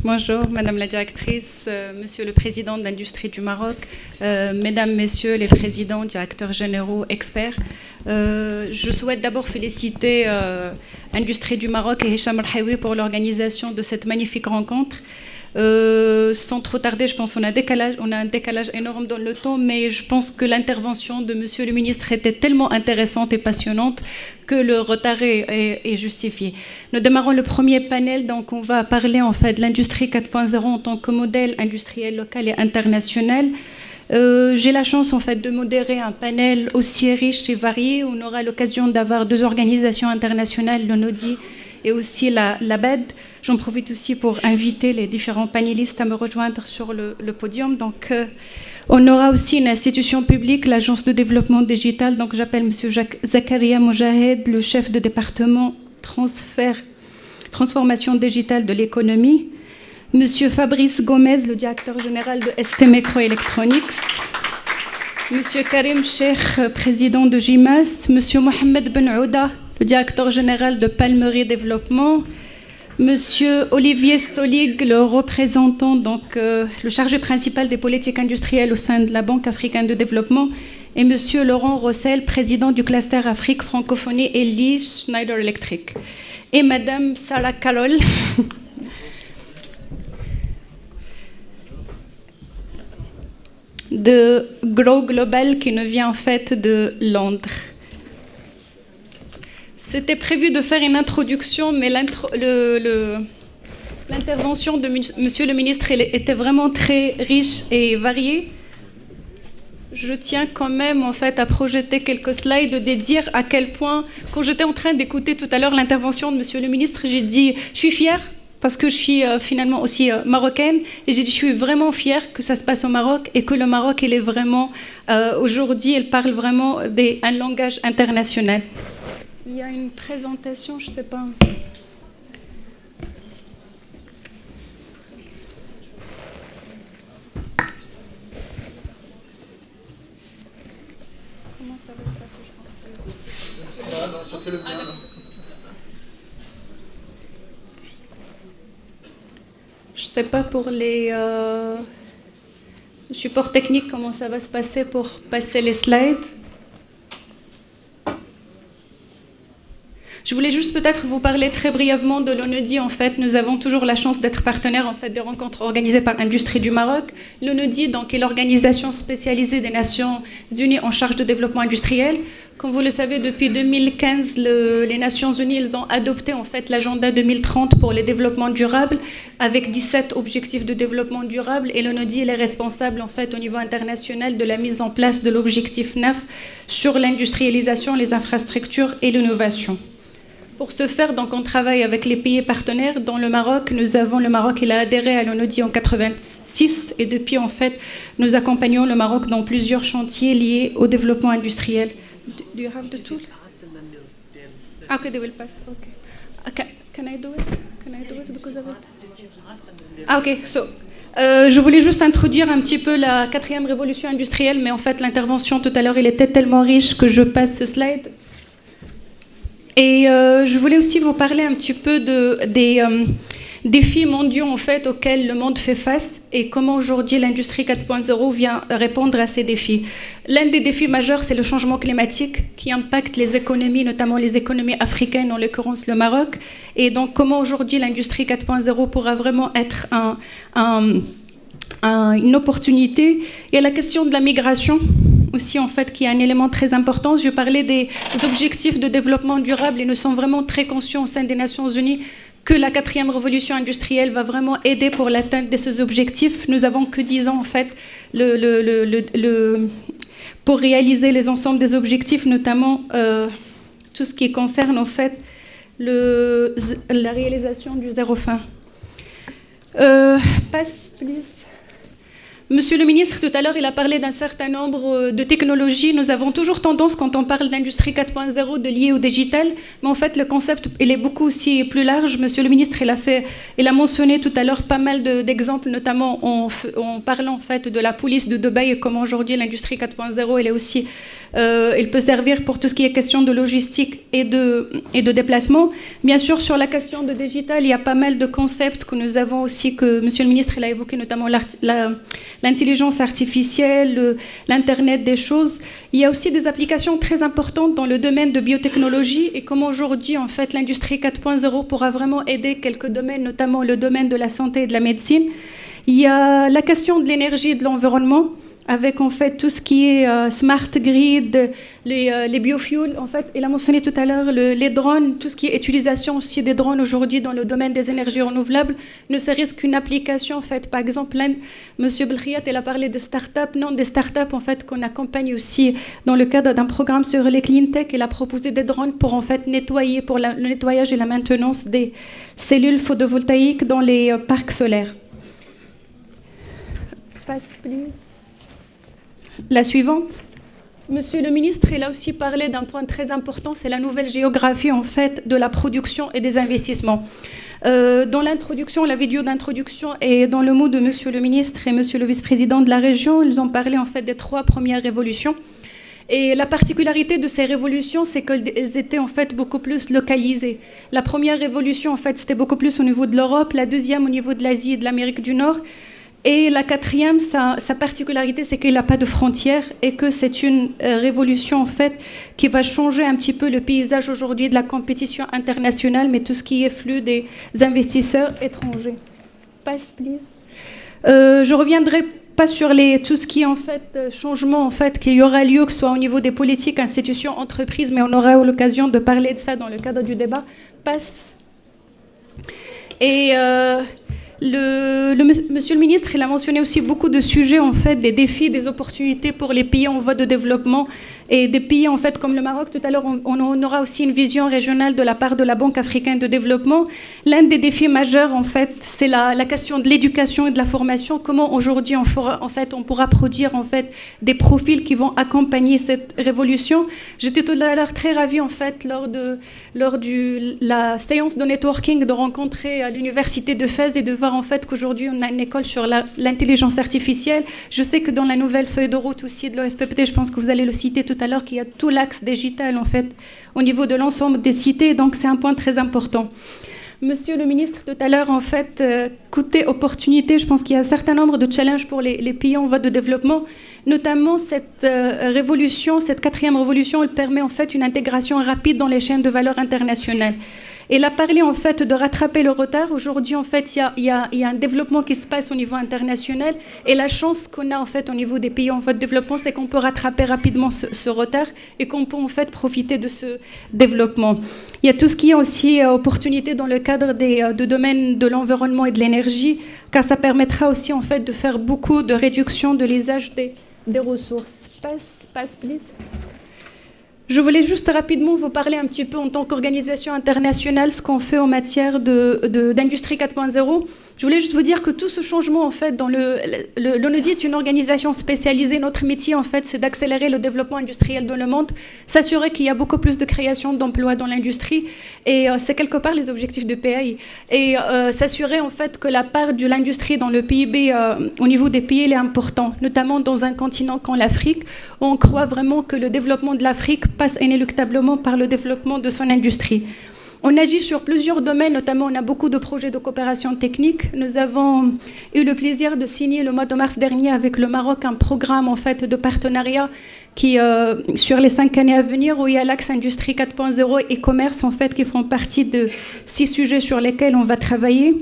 Bonjour, Madame la Directrice, Monsieur le Président de l'Industrie du Maroc, Mesdames, Messieurs les Présidents, Directeurs Généraux, experts. Je souhaite d'abord féliciter l'Industrie du Maroc et Hicham El-Haïwi pour l'organisation de cette magnifique rencontre. Sans trop tarder, je pense qu'on a un décalage énorme dans le temps, mais je pense que l'intervention de Monsieur le Ministre était tellement intéressante et passionnante que le retard est justifié. Nous démarrons le premier panel, donc on va parler en fait de l'industrie 4.0 en tant que modèle industriel local et international. J'ai la chance en fait de modérer un panel aussi riche et varié. On aura l'occasion d'avoir deux organisations internationales, le NODI et aussi la BED. J'en profite aussi pour inviter les différents panélistes à me rejoindre sur le podium. Donc, on aura aussi une institution publique, l'Agence de développement digital. Donc, j'appelle M. Zakaria Mojahed, le chef de département transformation digitale de l'économie. M. Fabrice Gomez, le directeur général de ST Microelectronics. M. Karim Sheikh, président de GIMAS. M. Mohamed Ben Ouda, le directeur général de Palmerie Développement. Monsieur Olivier Stolig, le représentant, donc le chargé principal des politiques industrielles au sein de la Banque africaine de développement, et Monsieur Laurent Rossel, président du cluster Afrique, Francophonie et Lee Schneider Electric. Et Madame Sarah Carroll, de Grow Global, qui nous vient en fait de Londres. C'était prévu de faire une introduction, mais l'intervention de Monsieur le Ministre était vraiment très riche et variée. Je tiens quand même en fait à projeter quelques slides, de dire à quel point, quand j'étais en train d'écouter tout à l'heure l'intervention de Monsieur le Ministre, j'ai dit je suis fière parce que je suis finalement aussi marocaine, et j'ai dit je suis vraiment fière que ça se passe au Maroc et que le Maroc il est vraiment aujourd'hui, il parle vraiment un langage international. Il y a une présentation, je ne sais pas. Comment ça va se passer, je pense. Non, ça c'est le bien. Je ne sais pas pour les supports techniques comment ça va se passer pour passer les slides. Je voulais juste peut-être vous parler très brièvement de l'ONEDI. En fait, nous avons toujours la chance d'être partenaires en fait, des rencontres organisées par l'Industrie du Maroc. L'ONEDI donc, est l'organisation spécialisée des Nations Unies en charge de développement industriel. Comme vous le savez, depuis 2015, les Nations Unies ils ont adopté en fait, l'agenda 2030 pour les développements durables avec 17 objectifs de développement durable. Et l'ONEDI est responsable en fait, au niveau international de la mise en place de l'objectif 9 sur l'industrialisation, les infrastructures et l'innovation. Pour ce faire, donc, on travaille avec les pays partenaires. Dans le Maroc, le Maroc il a adhéré à l'ONEDI en 1986 et depuis, en fait, nous accompagnons le Maroc dans plusieurs chantiers liés au développement industriel. Do you have the tool? Okay, they will pass. Okay. Can I do it? Can I do it because of it? Okay, so. Je voulais juste introduire un petit peu la 4e révolution industrielle, mais en fait, l'intervention tout à l'heure, elle était tellement riche que je passe ce slide. Et je voulais aussi vous parler un petit peu des défis mondiaux en fait, auxquels le monde fait face et comment aujourd'hui l'industrie 4.0 vient répondre à ces défis. L'un des défis majeurs, c'est le changement climatique qui impacte les économies, notamment les économies africaines, en l'occurrence le Maroc. Et donc comment aujourd'hui l'industrie 4.0 pourra vraiment être une opportunité. Il y a la question de la migration aussi, en fait, qui est un élément très important. Je parlais des objectifs de développement durable et nous sommes vraiment très conscients au sein des Nations Unies que la 4e révolution industrielle va vraiment aider pour l'atteinte de ces objectifs. Nous n'avons que 10 ans, en fait, pour réaliser les ensembles des objectifs, notamment tout ce qui concerne, en fait, la réalisation du zéro faim. Passe, please. Monsieur le ministre, tout à l'heure, il a parlé d'un certain nombre de technologies. Nous avons toujours tendance, quand on parle d'industrie 4.0, de lier au digital. Mais en fait, le concept, il est beaucoup aussi plus large. Monsieur le ministre, il a mentionné tout à l'heure pas mal d'exemples, notamment en parlant en fait, de la police de Dubaï et comment aujourd'hui l'industrie 4.0, elle est aussi Il peut servir pour tout ce qui est question de logistique et de déplacement. Bien sûr, sur la question de digital, il y a pas mal de concepts que nous avons aussi, que Monsieur le ministre l'a évoqué, notamment l'intelligence artificielle, l'Internet des choses. Il y a aussi des applications très importantes dans le domaine de biotechnologie et comment aujourd'hui, en fait, l'industrie 4.0 pourra vraiment aider quelques domaines, notamment le domaine de la santé et de la médecine. Il y a la question de l'énergie et de l'environnement, avec en fait tout ce qui est smart grid, les biofuels. En fait, il a mentionné tout à l'heure les drones, tout ce qui est utilisation aussi des drones aujourd'hui dans le domaine des énergies renouvelables, ne serait-ce qu'une application en fait. Par exemple, Monsieur Belkhiat, il a parlé de start-up, non, des start-up en fait qu'on accompagne aussi dans le cadre d'un programme sur les clean tech. Il a proposé des drones pour en fait nettoyer, pour le nettoyage et la maintenance des cellules photovoltaïques dans les parcs solaires. Passe, please. La suivante. Monsieur le ministre, il a aussi parlé d'un point très important, c'est la nouvelle géographie en fait de la production et des investissements. Dans l'introduction, la vidéo d'introduction et dans le mot de Monsieur le ministre et Monsieur le vice-président de la région, ils ont parlé en fait des 3 premières révolutions. Et la particularité de ces révolutions, c'est qu'elles étaient en fait beaucoup plus localisées. La première révolution, en fait, c'était beaucoup plus au niveau de l'Europe, la deuxième au niveau de l'Asie et de l'Amérique du Nord. Et la quatrième, sa particularité, c'est qu'il n'a pas de frontières et que c'est une révolution en fait qui va changer un petit peu le paysage aujourd'hui de la compétition internationale, mais tout ce qui est flux des investisseurs étrangers. Passe, please. Je reviendrai pas sur tout ce qui est en fait changement en fait qu'il y aura lieu, que ce soit au niveau des politiques, institutions, entreprises, mais on aura l'occasion de parler de ça dans le cadre du débat. Passe. Et Monsieur le ministre, il a mentionné aussi beaucoup de sujets, en fait, des défis, des opportunités pour les pays en voie de développement et des pays, en fait, comme le Maroc. Tout à l'heure, on aura aussi une vision régionale de la part de la Banque africaine de développement. L'un des défis majeurs, en fait, c'est la question de l'éducation et de la formation. Comment aujourd'hui, on pourra produire, en fait, des profils qui vont accompagner cette révolution. J'étais tout à l'heure très ravie, en fait, lors de la séance de networking, de rencontrer à l'université de Fès et de voir, en fait, qu'aujourd'hui, on a une école sur l'intelligence artificielle. Je sais que dans la nouvelle feuille de route aussi de l'OFPPT, je pense que vous allez le citer tout à l'heure, qu'il y a tout l'axe digital, en fait, au niveau de l'ensemble des cités. Donc, c'est un point très important. Monsieur le ministre, tout à l'heure, en fait, côté opportunité, je pense qu'il y a un certain nombre de challenges pour les pays en voie de développement. Notamment, cette révolution, cette 4e révolution, elle permet en fait une intégration rapide dans les chaînes de valeur internationales. Il a parlé en fait de rattraper le retard. Aujourd'hui, en fait, il y a un développement qui se passe au niveau international. Et la chance qu'on a en fait au niveau des pays en voie de développement, c'est qu'on peut rattraper rapidement ce retard et qu'on peut en fait profiter de ce développement. Il y a tout ce qui est aussi opportunité dans le cadre de domaines de l'environnement et de l'énergie, car ça permettra aussi en fait de faire beaucoup de réduction de l'usage des ressources. Passe, please. Je voulais juste rapidement vous parler un petit peu en tant qu'organisation internationale ce qu'on fait en matière d'industrie 4.0. Je voulais juste vous dire que tout ce changement, en fait, dans l'ONUDI est une organisation spécialisée. Notre métier, en fait, c'est d'accélérer le développement industriel dans le monde, s'assurer qu'il y a beaucoup plus de création d'emplois dans l'industrie, et c'est quelque part les objectifs de PAI. Et s'assurer, en fait, que la part de l'industrie dans le PIB au niveau des pays, elle est importante, notamment dans un continent comme l'Afrique, où on croit vraiment que le développement de l'Afrique passe inéluctablement par le développement de son industrie. On agit sur plusieurs domaines, notamment on a beaucoup de projets de coopération technique. Nous avons eu le plaisir de signer le mois de mars dernier avec le Maroc un programme en fait de partenariat qui, sur les 5 années à venir, où il y a l'axe industrie 4.0 et commerce en fait qui font partie de 6 sujets sur lesquels on va travailler.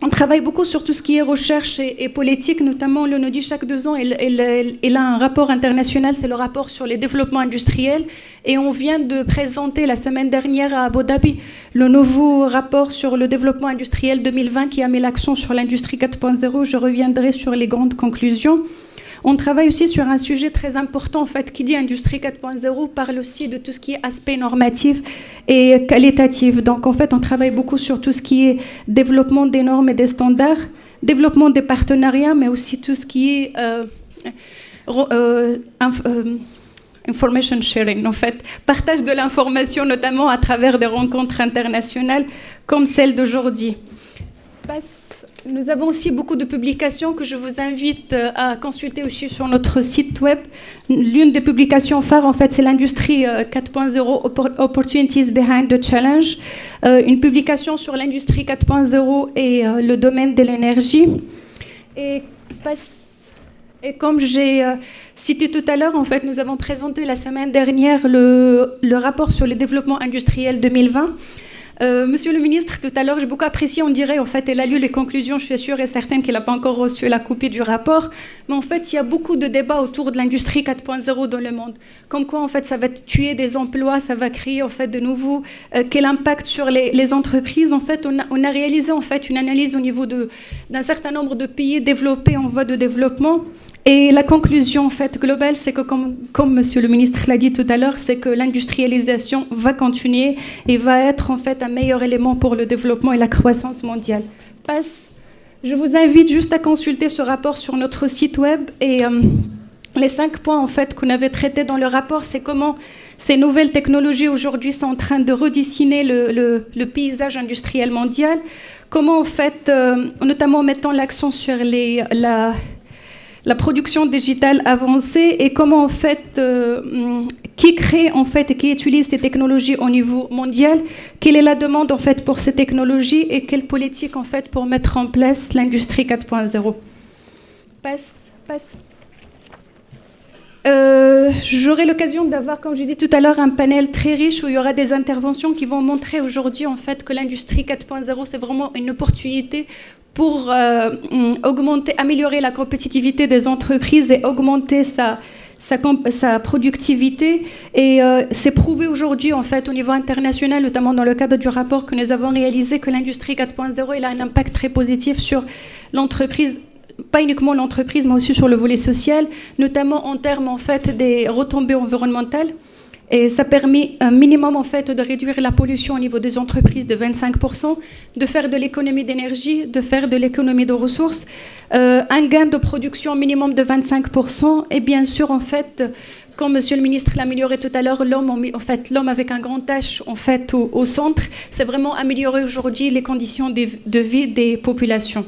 On travaille beaucoup sur tout ce qui est recherche et politique, notamment l'ONUDI chaque 2 ans, il a un rapport international, c'est le rapport sur les développements industriels. Et on vient de présenter la semaine dernière à Abu Dhabi le nouveau rapport sur le développement industriel 2020 qui a mis l'accent sur l'industrie 4.0. Je reviendrai sur les grandes conclusions. On travaille aussi sur un sujet très important, en fait, qui dit industrie 4.0, parle aussi de tout ce qui est aspect normatif et qualitatif. Donc, en fait, on travaille beaucoup sur tout ce qui est développement des normes et des standards, développement des partenariats, mais aussi tout ce qui est information sharing, en fait, partage de l'information, notamment à travers des rencontres internationales comme celle d'aujourd'hui. Passe Nous avons aussi beaucoup de publications que je vous invite à consulter aussi sur notre site web. L'une des publications phares, en fait, c'est l'Industrie 4.0 Opportunities Behind the Challenge, une publication sur l'Industrie 4.0 et le domaine de l'énergie. Et comme j'ai cité tout à l'heure, en fait, nous avons présenté la semaine dernière le rapport sur le développement industriel 2020. Monsieur le ministre, tout à l'heure, j'ai beaucoup apprécié, on dirait, en fait, elle a lu les conclusions, je suis sûre et certaine qu'elle n'a pas encore reçu la copie du rapport, mais en fait, il y a beaucoup de débats autour de l'industrie 4.0 dans le monde, comme quoi, en fait, ça va tuer des emplois, ça va créer, en fait, de nouveaux, quel impact sur les entreprises. En fait, on a réalisé, en fait, une analyse au niveau d'un certain nombre de pays développés en voie de développement. Et la conclusion en fait, globale, c'est que, comme Monsieur le ministre l'a dit tout à l'heure, c'est que l'industrialisation va continuer et va être en fait un meilleur élément pour le développement et la croissance mondiale. Je vous invite juste à consulter ce rapport sur notre site web. Et les 5 points en fait, qu'on avait traités dans le rapport, c'est comment ces nouvelles technologies aujourd'hui sont en train de redessiner le paysage industriel mondial, comment en fait, notamment en mettant l'accent sur la production digitale avancée et comment en fait qui crée en fait et qui utilise ces technologies au niveau mondial, quelle est la demande en fait pour ces technologies et quelle politique en fait pour mettre en place l'industrie 4.0. J'aurai l'occasion d'avoir, comme j'ai dit tout à l'heure, un panel très riche où il y aura des interventions qui vont montrer aujourd'hui en fait que l'industrie 4.0 c'est vraiment une opportunité pour améliorer la compétitivité des entreprises et augmenter sa productivité. Et c'est prouvé aujourd'hui, en fait, au niveau international, notamment dans le cadre du rapport que nous avons réalisé, que l'industrie 4.0 elle a un impact très positif sur l'entreprise, pas uniquement l'entreprise, mais aussi sur le volet social, notamment en termes en fait, des retombées environnementales. Et ça permet un minimum en fait, de réduire la pollution au niveau des entreprises de 25%, de faire de l'économie d'énergie, de faire de l'économie de ressources, un gain de production minimum de 25%. Et bien sûr, en fait, comme Monsieur le ministre l'a amélioré tout à l'heure, l'homme avec un grand H en fait, au centre, c'est vraiment améliorer aujourd'hui les conditions de vie des populations.